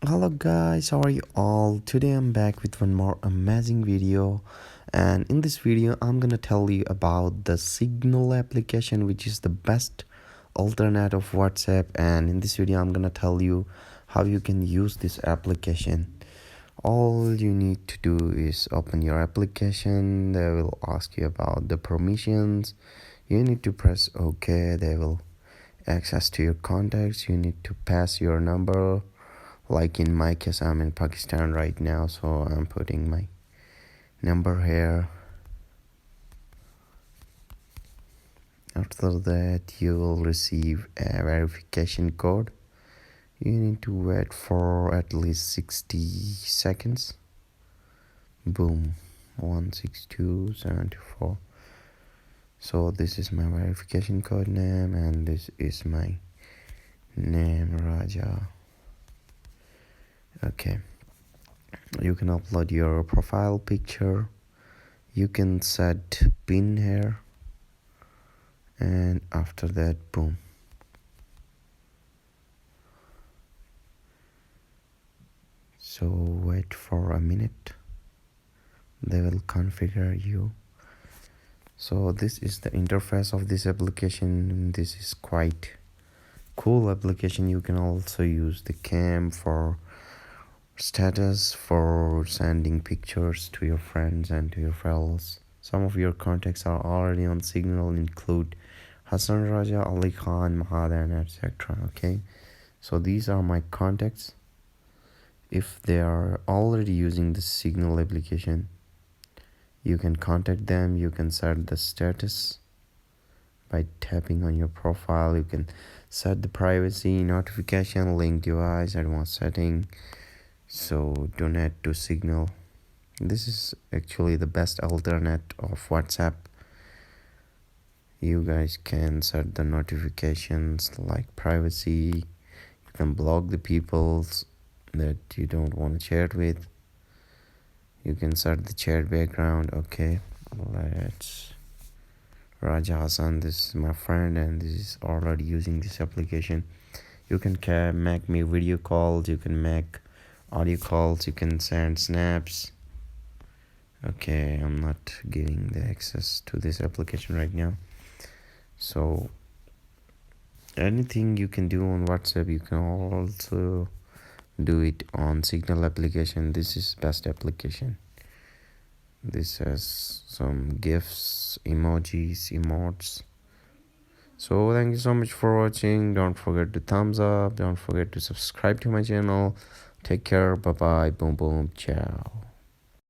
Hello guys, how are you all? Today I'm back with one more amazing video, and in this video I'm gonna tell you about the Signal application, which is the best alternate of WhatsApp. And in this video I'm gonna tell you how you can use this application. All you need to do is open your application. They will ask you about the permissions. You need to press OK. They will access to your contacts. You need to pass your number. Like in my case, I'm in Pakistan right now, so I'm putting my number here. After that, you will receive a verification code. You need to wait for at least 60 seconds. Boom, 16274. So this is my verification code name, and this is my name, Raja. Okay, you can upload your profile picture. You can set pin here, and after that, boom. So wait for a minute. They will configure you. So this is the interface of this application. This is quite cool application. You can also use the cam for status, for sending pictures to your friends and to your fellows. Some of your contacts are already on Signal, include Hassan Raja, Ali Khan, Mahadan, etc. Okay, so these are my contacts. If they are already using the Signal application, you can contact them. You can set the status by tapping on your profile. You can set the privacy, notification, link device, advanced setting. So donate to Signal. This is actually the best alternate of WhatsApp. You guys can set the notifications like privacy. You can block the people that you don't want to chat with. You can set the chat background. Okay, let's Raja Hassan, this is my friend, and this is already using this application. You can make me video calls. You can make audio calls. You can send snaps. Okay, I'm not getting the access to this application right now. So anything you can do on WhatsApp, you can also do it on Signal application. This is best application. This has some gifs, emojis, emotes. So thank you so much for watching. Don't forget to thumbs up. Don't forget to subscribe to my channel. Take care. Bye bye. Boom boom. Ciao.